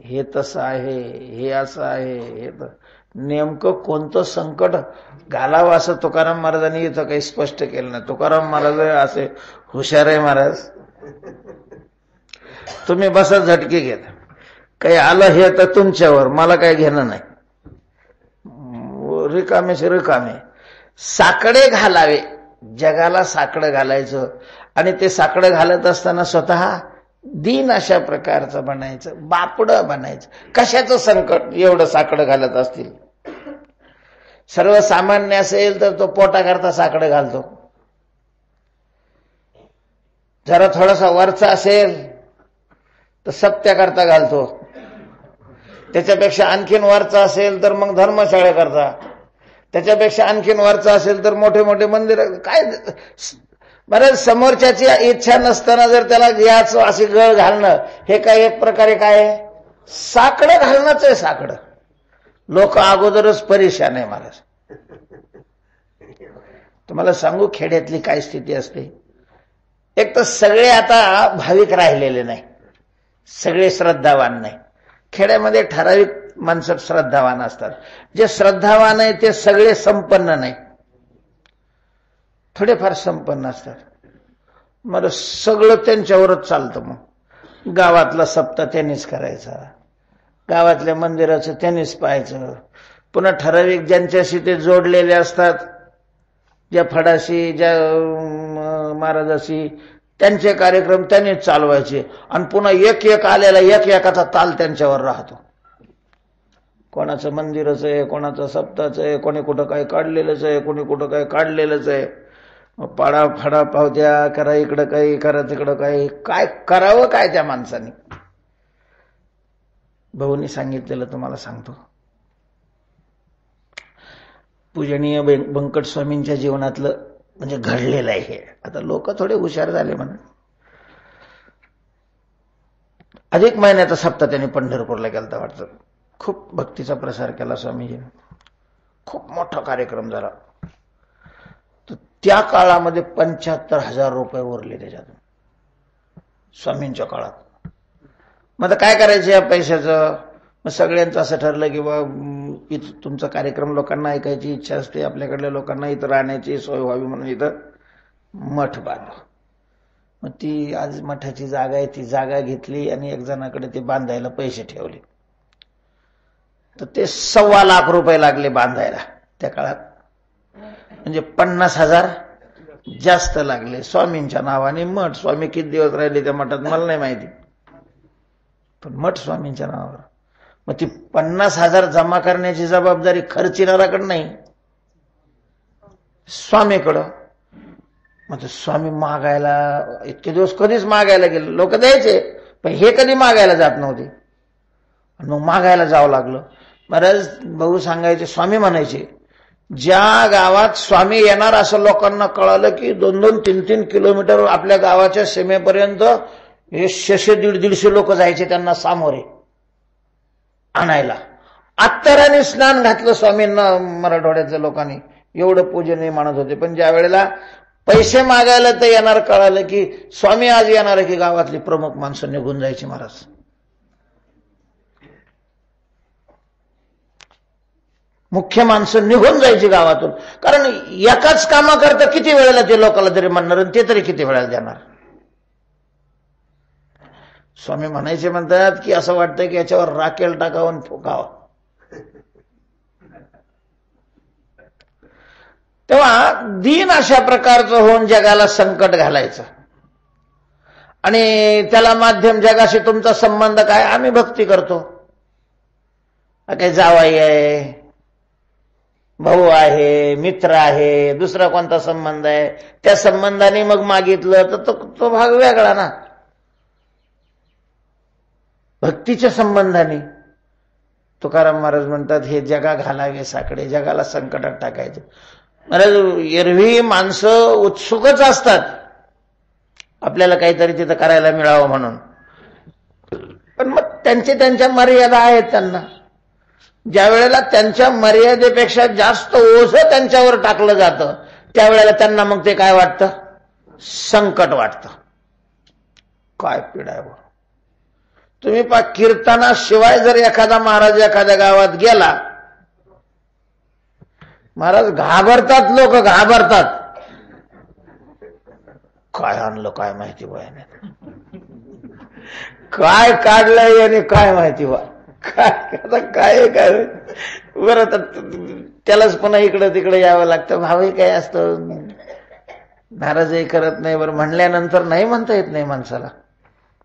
हे तसं आहे, हे असं आहे, हे नेमकं कोणतं संकट घालावं असं तुकाराम महाराजांनी इथं काही स्पष्ट केलं नाही. तुकाराम महाराज असे हुशार आहे महाराज, तुम्ही बसा झटके घेत, काही आलं हे तर तुमच्यावर, मला काही घेणं नाही, रिकामेचे रिकामे. साकडे घालावे, जगाला साकडं घालायचं, आणि ते साकडं घालत असताना स्वतः दीन अशा प्रकारचं बनायचं, बापडं बनायचं. कशाचं संकट एवढं साकडं घालत असतील? सर्वसामान्य असेल तर तो पोटाकरता साकडं घालतो, जरा थोडासा वरचा असेल तर सप्त्याकरता घालतो, त्याच्यापेक्षा आणखीन वरचा असेल तर मग धर्मशाळेकरता, त्याच्यापेक्षा आणखीन वरचा असेल तर मोठे मोठे मंदिर. काय बरं, समोरच्याची इच्छा नसताना जर त्याला याच अशी गळ घालणं, हे काय एक प्रकारे काय आहे? साकडं घालणंच आहे. साकडं. लोक अगोदरच परेशान आहे महाराज. तुम्हाला सांगू खेड्यातली काय स्थिती असते. एक तर सगळे आता भाविक राहिलेले नाही, सगळे श्रद्धावान नाही. खेड्यामध्ये ठराविक माणसं श्रद्धावान असतात. जे श्रद्धावान आहे ते सगळे संपन्न नाही, थोडेफार संपन्न असतात. मग सगळं त्यांच्यावरच चालतं. मग गावातला सप्ताह त्यांनीच करायचा, गावातल्या मंदिराचं त्यांनीच पाहायचं. पुन्हा ठराविक ज्यांच्याशी ते जोडलेले असतात, ज्या फडाशी, ज्या महाराजाशी, त्यांचे कार्यक्रम त्यांनीच चालवायचे. आणि पुन्हा एक एक आलेला एक एकाचा ताल त्यांच्यावर राहतो. कोणाचं मंदिरच आहे, कोणाचं सप्ताहच आहे, कोणी कुठं काही काढलेलंच आहे, कोणी कुठं काही काढलेलंच आहे. पाडा फाडा पावत्या करा, इकडं काही करा, तिकडं काही. काय करावं काय त्या माणसाने? भाऊनी सांगितलेलं तुम्हाला सांगतो. पूजनीय बंकट स्वामींच्या जीवनातलं म्हणजे घडलेलं आहे हे. आता लोक थोडे हुशार झाले म्हणा. अधिक महिन्याचा सप्ताह त्यांनी पंढरपूरला केला वाटतं. खूप भक्तीचा प्रसार केला स्वामीजीने, खूप मोठा कार्यक्रम झाला. तर त्या काळामध्ये 75,000 रुपये उरले त्याच्यातून, स्वामींच्या काळात. मग आता काय करायचं या पैशाचं? मग सगळ्यांचं असं ठरलं की बा इथं तुमचा कार्यक्रम लोकांना ऐकायची इच्छा असते, आपल्याकडल्या लोकांना इथं राहण्याची सोय व्हावी म्हणून इथं मठ बांधू. मग ती आज मठाची जागा आहे, ती जागा घेतली आणि एक जणाकडे ते बांधायला पैसे ठेवले. तर ते 1.25 लाख रुपये लागले बांधायला त्या काळात. म्हणजे 50,000 जास्त लागले स्वामींच्या नावाने मठ. स्वामी किती दिवस राहिले त्या मठात मला नाही माहिती, पण मठ स्वामींच्या नावावर. मग ती 50,000 जमा करण्याची जबाबदारी खर्चिनाराकडे नाही, स्वामीकडं. मग ते स्वामी मागायला इतके दिवस कधीच मागायला गेले, लोक द्यायचे पण हे कधी मागायला जात नव्हते. मग मागायला जावं लागलं. महाराज भाऊ सांगायचे, स्वामी म्हणायचे, ज्या गावात स्वामी येणार असं लोकांना कळालं की 2-2, 3-3 किलोमीटर आपल्या गावाच्या सीमेपर्यंत हे 100-150 लोक जायचे त्यांना सामोरे आणायला. अत्तराने स्नान घातलं स्वामींना मराठवाड्यातल्या लोकांनी, एवढं पूजनीय मानत होते. पण ज्या वेळेला पैसे मागायला तर येणार कळालं की स्वामी आज येणार आहे की गावातली प्रमुख माणसं निघून जायची महाराज. मुख्य माणसं निघून जायची गावातून. कारण एकाच कामाकरता किती वेळेला ते लोकांना तरी म्हणणार, आणि ते तरी किती वेळेला देणार. स्वामी म्हणायचे म्हणतात की असं वाटतं की याच्यावर राखेल टाकावं आणि फुकावं. तेव्हा दीन अशा प्रकारचं होऊन जगाला संकट घालायचं, आणि त्याला माध्यम जगाशी तुमचा संबंध काय, आम्ही भक्ती करतो, काही जावाई आहे, भाऊ आहे, मित्र आहे, दुसरा कोणता संबंध आहे, त्या संबंधाने मग मागितलं तर तो भाग वेगळा ना. भक्तीच्या संबंधाने तुकाराम महाराज म्हणतात हे जगा घालावे साकडे, जगाला संकटात टाकायचे. महाराज एरवी माणसं उत्सुकच असतात आपल्याला काहीतरी तिथं करायला मिळावं म्हणून, पण मग त्यांच्या मर्यादा आहेत त्यांना. ज्या वेळेला त्यांच्या मर्यादेपेक्षा जास्त ओझं त्यांच्यावर टाकलं जातं त्यावेळेला त्यांना मग ते काय वाटतं, संकट वाटतं. काय पीडा आहे. तुम्ही कीर्तनाशिवाय जर एखादा महाराज एखाद्या गावात गेला, महाराज घाबरतात, लोक घाबरतात. काय आणलं काय माहिती बा, काय काढलंय आणि काय माहिती बा, काय बरं. त्यालाच पुन्हा इकडं तिकडे यावं लागतं. भावही काय असतं, नाराजही करत नाही. बरं म्हणल्यानंतर नाही म्हणता येत नाही माणसाला.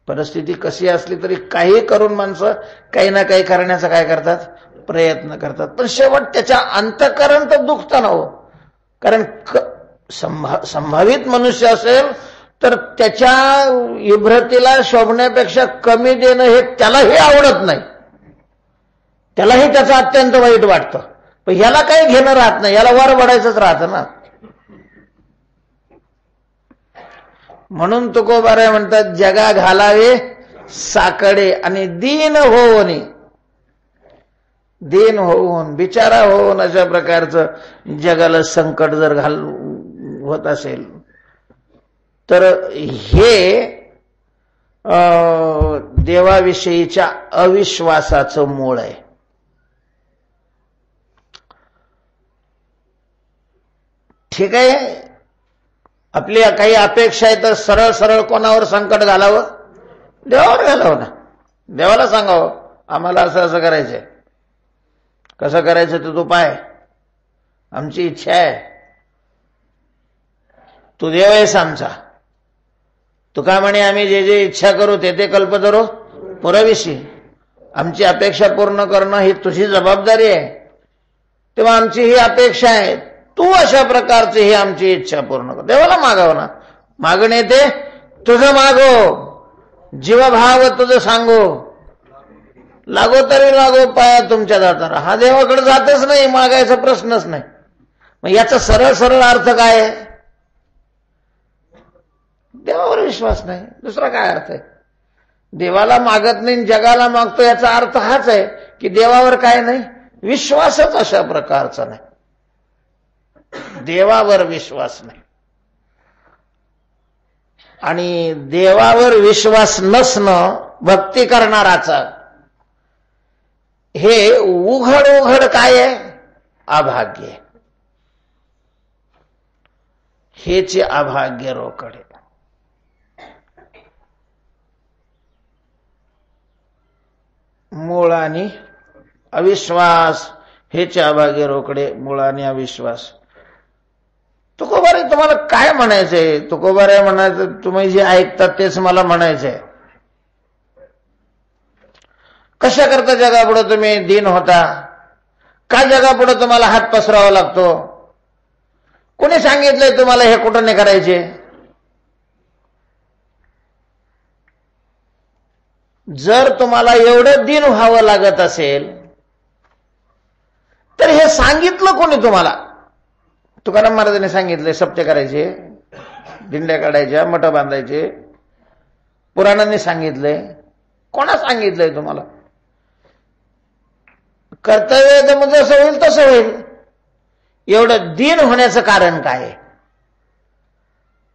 परिस्थिती कशी असली तरी काही करून माणसं काही ना काही करण्याचा काय करतात, प्रयत्न करतात. पण शेवट त्याच्या अंतःकरण तर दुखतं ना हो. कारण संभावित मनुष्य असेल तर त्याच्या इब्रतीला शोभण्यापेक्षा कमी देणं हे त्यालाही आवडत नाही, त्यालाही त्याचं अत्यंत वाईट वाटतं. पण ह्याला काही घेणं राहत नाही, याला वर वाढायचंच राहतं ना. म्हणून तुकोबाराय म्हणतात जगा घालावे साकडे, आणि दीन होऊन बिचारा होऊन अशा प्रकारचं जगाला संकट जर होत असेल तर हे देवाविषयीच्या अविश्वासाचं मूळ आहे. ठीक आहे, आपली काही अपेक्षा आहे तर सरळ सरळ कोणावर संकट घालावं, देवावर घालावं ना. देवाला सांगावं आम्हाला असं असं करायचंय, कसं करायचं तर तू पाय, आमची इच्छा आहे, तू देव आहेस आमचा. तू काय म्हणे आम्ही जे जे इच्छा करू ते ते कल्पतरो पुरविशी, आमची अपेक्षा पूर्ण करणं ही तुझी जबाबदारी आहे. तेव्हा आमची ही अपेक्षा आहे, तू अशा प्रकारची ही आमची इच्छा पूर्ण कर. देवाला मागावं ना. मागणे ते तुझं मागो, जीवभाव तुझं सांगो, लागो तरी लागो पाया तुमच्या जाताना. हा देवाकडे जातच नाही, मागायचा प्रश्नच नाही. मग याचा सरळ सरळ अर्थ काय आहे, देवावर विश्वास नाही. दुसरा काय अर्थ आहे. देवाला मागत नाही जगाला मागतो याचा अर्थ हाच आहे की देवावर काय नाही, विश्वासच अशा प्रकारचा नाही, देवावर विश्वास नाही. आणि देवावर विश्वास नसणं भक्ती करणाराचा हे उघड काय आहे, अभाग्य आहे. हेच अभाग्य रोकडे. मूळ आणि अविश्वास हेच अभाग्य रोकडे, मूळ आणि अविश्वास. तुकोबाराय तुम्हाला काय म्हणायचंय, तुकोबाराय म्हणायचं तुम्ही जे ऐकतात तेच मला म्हणायचंय. कशा करता जगापुढे तुम्ही दीन होता, का जगापुढे तुम्हाला हात पसरावा लागतो, कोणी सांगितलंय तुम्हाला हे कुठं नाही करायचे. जर तुम्हाला एवढं दीन व्हावं लागत असेल तर हे सांगितलं कोणी तुम्हाला. तुकाराम महाराजांनी सांगितले सप्ते करायचे, दिंड्या काढायच्या, मठ बांधायचे, पुराणांनी सांगितलंय. कोणा सांगितलंय तुम्हाला. कर्तव्य तर मग जसं होईल तसं होईल. एवढं दीन होण्याचं कारण काय.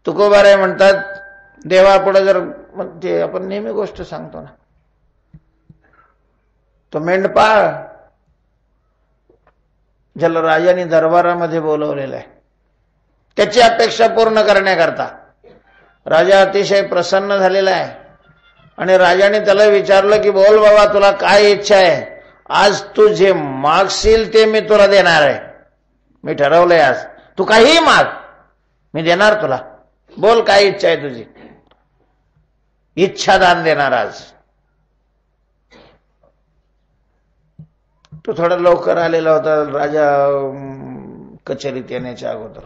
तुकोबाराय म्हणतात देवापुढे जर ते आपण नेहमी गोष्ट सांगतो ना, तो मेंढपाळ ज्याला राजाने दरबारामध्ये बोलवलेलं आहे, त्याची अपेक्षा पूर्ण करण्याकरता राजा अतिशय प्रसन्न झालेला आहे. आणि राजाने त्याला विचारलं की बोल बाबा, तुला काय इच्छा आहे? आज तू जे मागशील ते मी तुला देणार आहे. मी ठरवलंय आज तू काहीही माग, मी देणार तुला. बोल काय इच्छा आहे तुझी? इच्छादान देणार आज. तो थोडा लवकर आलेला होता राजा कचेरीत येण्याच्या अगोदर.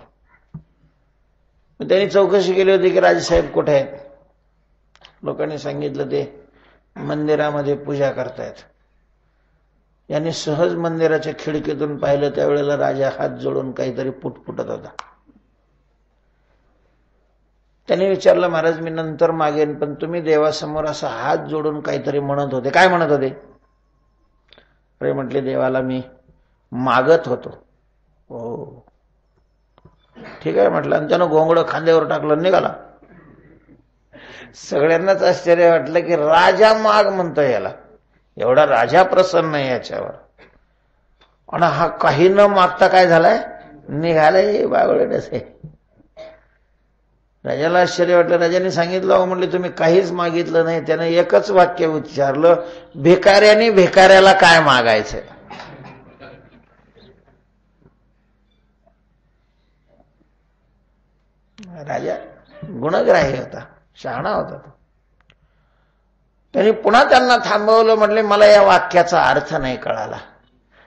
त्यांनी चौकशी केली होती की राजसाहेब कुठे आहेत. लोकांनी सांगितलं ते मंदिरामध्ये पूजा करतायत. यांनी सहज मंदिराच्या खिडकीतून पाहिलं, त्यावेळेला राजा हात जोडून काहीतरी पुटपुटत होता. त्यांनी विचारलं, महाराज मी नंतर मागेन, पण तुम्ही देवासमोर असा हात जोडून काहीतरी म्हणत होते, काय म्हणत होते? अरे म्हटले, देवाला मी मागत होतो. हो ठीक आहे म्हटलं. आणि त्यानं घोंगडं खांद्यावर टाकलं, निघाला. सगळ्यांनाच आश्चर्य वाटलं की राजा माग म्हणतोय याला, एवढा राजा प्रसन्न आहे याच्यावर. आणि हा काही न मागता काय झालाय, निघालाय बावळेच आहे. राजाला आश्चर्य वाटलं. राजाने सांगितलं, हो म्हणले तुम्ही काहीच मागितलं नाही. त्यानं एकच वाक्य उच्चारलं, भिकाऱ्याने भिकाऱ्याला काय मागायचं. राजा गुणग्राही होता, शहाणा होता तो. त्यांनी पुन्हा त्यांना थांबवलं. म्हटले, मला या वाक्याचा अर्थ नाही कळाला.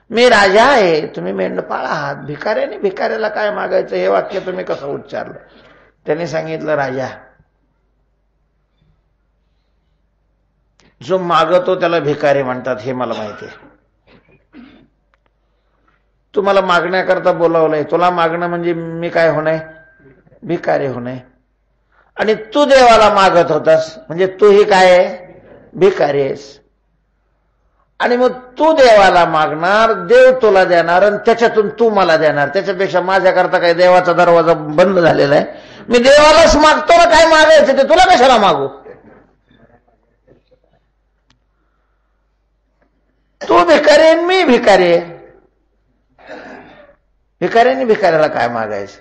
मी राजा आहे, तुम्ही मेंढपाळ आहात. भिकाऱ्याने भिकाऱ्याला काय मागायचं हे वाक्य तुम्ही कसं उच्चारलं? त्यांनी सांगितलं, राजा जो मागतो त्याला भिकारी म्हणतात हे मला माहिती आहे. तू मला मागण्याकरता बोलावलंय, तुला मागणं म्हणजे मी काय होणे, भिकारी होणे. आणि तू देवाला मागत होतास म्हणजे तूही काय आहे, भिकारी आहेस. आणि मग तू देवाला मागणार, देव तुला देणार, आणि त्याच्यातून तू मला देणार. त्याच्यापेक्षा माझ्याकरता काय देवाचा दरवाजा बंद झालेला आहे. मी देवालाच मागतो ना, काय मागायचं ते तुला कशाला मागू? तू भिकारी आहे, मी भिकारी आहे. भिकाऱ्याने भिकाऱ्याला काय मागायचं?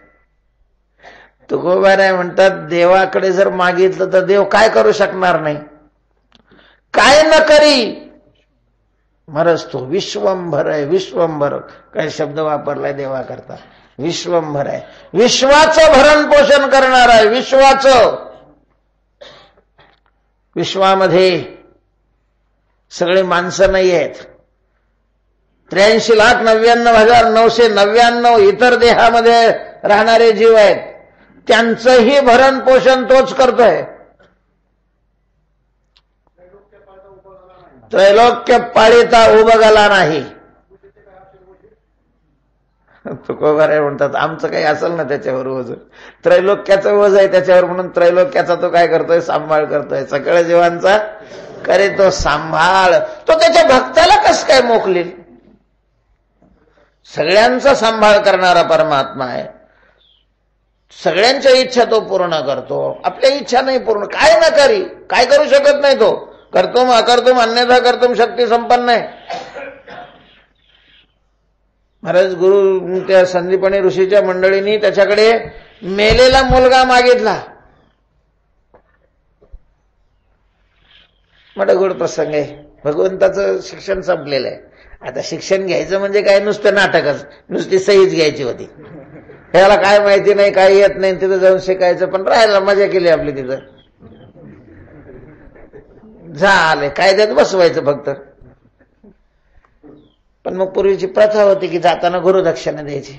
तुकोबाराय म्हणतात, देवाकडे जर मागितलं तर देव काय करू शकणार नाही. काय न करी महाराज तो विश्वंभर आहे. विश्वंभर काय शब्द वापरलाय देवाकरता, विश्वंभर आहे. विश्वाचं भरण पोषण करणार आहे. विश्वाचं, विश्वामध्ये सगळे माणसं नाही आहेत. 83,99,999 इतर देहामध्ये राहणारे जीव आहेत. त्यांचंही भरण पोषण तोच करतोय. त्रैलोक्य पाळीता उबगला नाही. तुकोबाराय म्हणतात, आमचं काही असेल ना त्याच्यावर ओझ, त्रैलोक्याचं ओझ आहे त्याच्यावर, म्हणून त्रैलोक्याचा तो काय करतोय, सांभाळ करतोय. सगळ्या जीवांचा करे तो सांभाळ. तो त्याच्या भक्ताला कसं काय मोकलील? सगळ्यांचा सांभाळ करणारा परमात्मा आहे. सगळ्यांच्या इच्छा तो पूर्ण करतो, आपल्या इच्छा नाही पूर्ण. काय ना करी, काय करू शकत नाही तो. करतोम अकर्तुम अन्यथा कर्तुम शक्ती संपन्न आहे. महाराज गुरु त्या संदीपनी ऋषीच्या मंडळींनी त्याच्याकडे मेलेला मुलगा मागितला. मोठा गोड प्रसंग आहे. भगवंताचं शिक्षण संपलेलं आहे. आता शिक्षण घ्यायचं म्हणजे काय, नुसतं नाटकच, नुसती सहीच घ्यायची होती. ह्याला काय माहिती नाही, काय येत नाही, तिथं जाऊन शिकायचं. पण राहायला मजा केली आपली तिथं. झाले कायद्यात बसवायचं फक्त. पण मग पूर्वीची प्रथा होती की जाताना गुरुदक्षिणा द्यायची.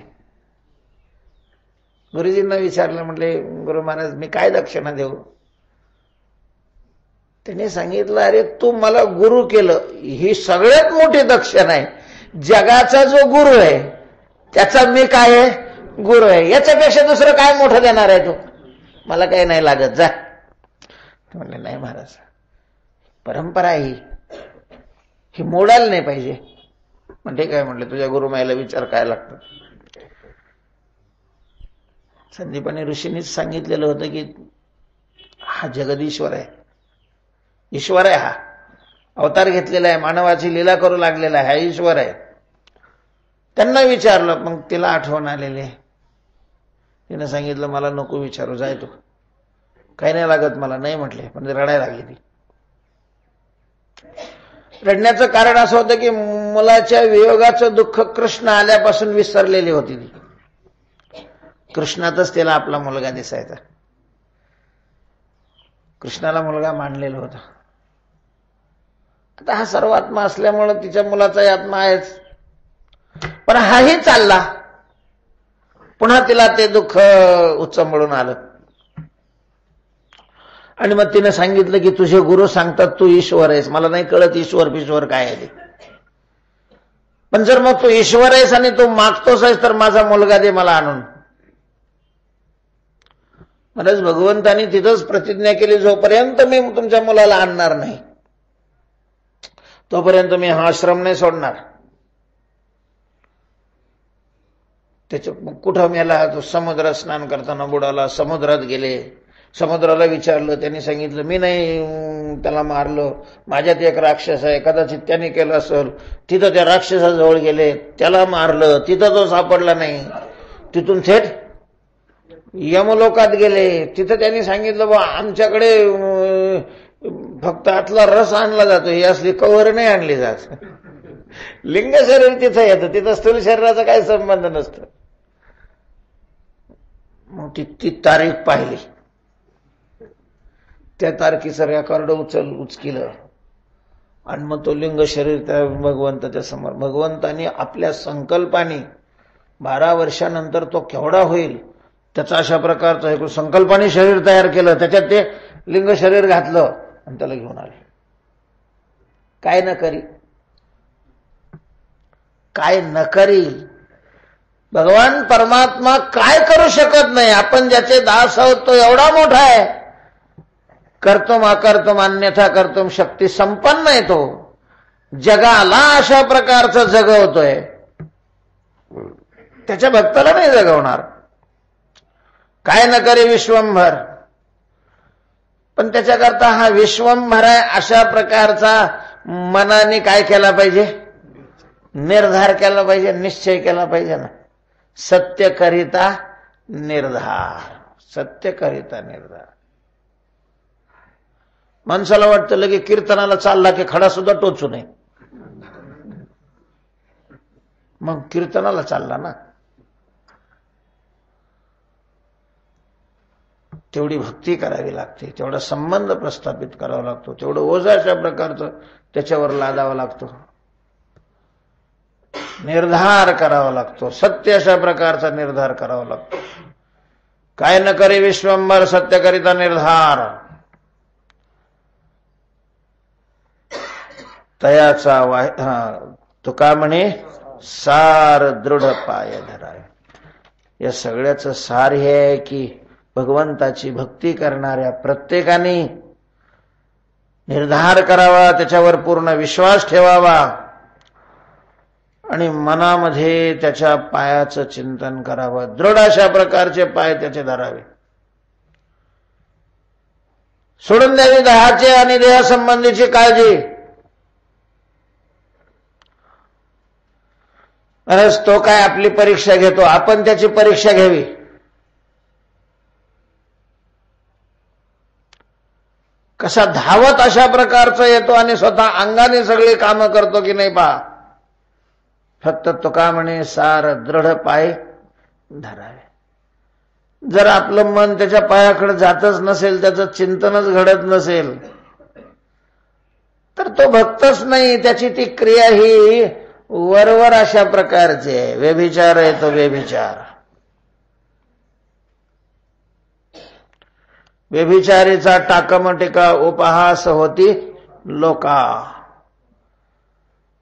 गुरुजींना विचारलं, म्हटले गुरु महाराज मी काय दक्षिणा देऊ? त्यांनी सांगितलं, अरे तू मला गुरु केलं, ही सगळ्यात मोठी दक्षिणा आहे. जगाचा जो गुरु आहे त्याचा मी काय आहे, गुरु आहे. याच्यापेक्षा दुसरं काय मोठं देणार आहे तू? मला काही नाही लागत, जा. म्हणले नाही महाराज, परंपरा ही मोडायला नाही पाहिजे. म्हणजे काय म्हटलं, तुझ्या गुरुमाईला विचार काय लागतं. संदीपनी ऋषींनीच सांगितलेलं होतं की हा जगदीश्वर आहे, ईश्वर आहे. हा अवतार घेतलेला आहे, मानवाची लीला करू लागलेला आहे, हा ईश्वर आहे. त्यांना विचारलं, मग तिला आठवण आलेली आहे. तिने सांगितलं मला नको विचारू, जाय तू, काही नाही लागत मला. नाही म्हटले, पण रडायला लागली ती. रडण्याचं कारण असं होतं की मुलाच्या वियोगाचं दुःख कृष्ण आल्यापासून विसरलेली होती ती. कृष्णातच तिला आपला मुलगा दिसायचा. कृष्णाला मुलगा मानलेला होता. आता हा सर्व आत्मा असल्यामुळे तिच्या मुलाचाही आत्मा आहेच. पण हाही चालला. पुन्हा तिला ते दुःख उचंबळून आलं. आणि मग तिने सांगितलं की तुझे गुरु सांगतात तू ईश्वर आहेस. मला नाही कळत ईश्वर काय आहे ते. पण जर मग तू ईश्वर आहेस आणि तू मागतोस आहेस तर माझा मुलगा दे मला आणून. म्हणूनच भगवंतानी तिथंच प्रतिज्ञा केली, जोपर्यंत मी तुमच्या मुलाला आणणार नाही तोपर्यंत मी हा आश्रम नाही सोडणार. त्याच्या कुठं मेला तो समुद्र स्नान करताना बुडाला. समुद्रात गेले, समुद्राला विचारलं, त्यांनी सांगितलं मी नाही त्याला मारलं, माझ्यात एक राक्षस आहे, कदाचित त्याने केलं असेल. तिथं त्या राक्षसाजवळ गेले, त्याला मारलं, तिथं तो सापडला नाही. तिथून थेट यमलोकात गेले. तिथं त्यांनी सांगितलं बा आमच्याकडे फक्त आतला रस आणला जातो, ही असली कवर नाही आणली जात. लिंग शरीर तिथं येतं, तिथं स्थूल शरीराचा काही संबंध नसतो. मग ती तारीख पाहिली, त्या तारखेचं रेकॉर्ड उचकिलं आणि मग तो लिंग शरीर त्या भगवंताच्या समोर. भगवंतानी आपल्या संकल्पाने 12 वर्षानंतर तो केवढा होईल त्याचा अशा प्रकारचं संकल्पाने शरीर तयार केलं. त्याच्यात ते लिंग शरीर घातलं आणि त्याला घेऊन आले. काय न करी, काय न करी. भगवान परमात्मा काय करू शकत नाही. आपण ज्याचे दास आहोत तो एवढा मोठा आहे. कर्तुम अकर्तुम अन्यथा कर्तुम शक्ती संपन्न आहे. तो जगाला अशा प्रकारचं जगवतोय, त्याच्या भक्ताला नाही जगवणार. काय न करे विश्वंभर. पण त्याच्याकरता हा विश्वंभर आहे अशा प्रकारचा मनाने काय केला पाहिजे, निर्धार केला पाहिजे, निश्चय केला पाहिजे ना. सत्य करिता निर्धार, सत्य करिता निर्धार. माणसाला वाटतं लगे कीर्तनाला चालला की खडा सुद्धा टोचू नये. मग कीर्तनाला चालला ना, तेवढी भक्ती करावी लागते, तेवढा संबंध प्रस्थापित करावा लागतो, तेवढं ओझाच्या प्रकारचं त्याच्यावर लादावा लागतो, निर्धार करावा लागतो, सत्य अशा प्रकारचा निर्धार करावा लागतो. काय न करे विश्वंभर सत्य करिता निर्धार. तयाचा तुका म्हणे सार दृढ पाय धरावे. या सगळ्याचं सार हे आहे की भगवंताची भक्ती करणाऱ्या प्रत्येकाने निर्धार करावा, त्याच्यावर पूर्ण विश्वास ठेवावा आणि मनामध्ये त्याच्या पायाचं चिंतन करावं. दृढ अशा प्रकारचे पाय त्याचे धरावे. सोडून द्यावी देहाचे आणि देहासंबंधीची काळजी. तो काय आपली परीक्षा घेतो, आपण त्याची परीक्षा घ्यावी. कसा धावत अशा प्रकारचा येतो आणि स्वतः अंगाने सगळी कामं करतो की नाही पहा. फक्त तुका म्हणे सार दृढ पाय धरावे. जर आपलं मन त्याच्या पायाकडे जातच नसेल, त्याचं चिंतनच घडत नसेल तर तो भक्तच नाही. त्याची ती क्रिया ही वरवर अशा प्रकारची आहे. व्यभिचार आहे तो व्यभिचार. व्यभिचारीचा टाकमटिका उपहास होती लोका.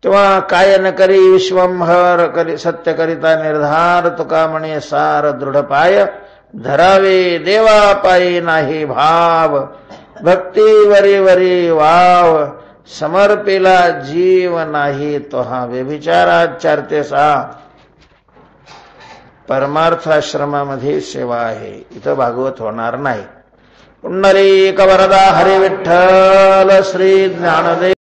तेव्हा काय न करी विश्वंभर करी सत्य करिता निर्धार. तुका म्हणे सार दृढ पाय धरावे. देवा पायी नाही भाव. भक्ती वरी वरी वाव. समर्पिला जीव नाही तो हा. व्यभिचारात 4 ते 6 परमार्थाश्रमामध्ये सेवा आहे. इथं भागवत होणार नाही. पुंडरीक वरदा हरी विठ्ठल श्री ज्ञानदेव.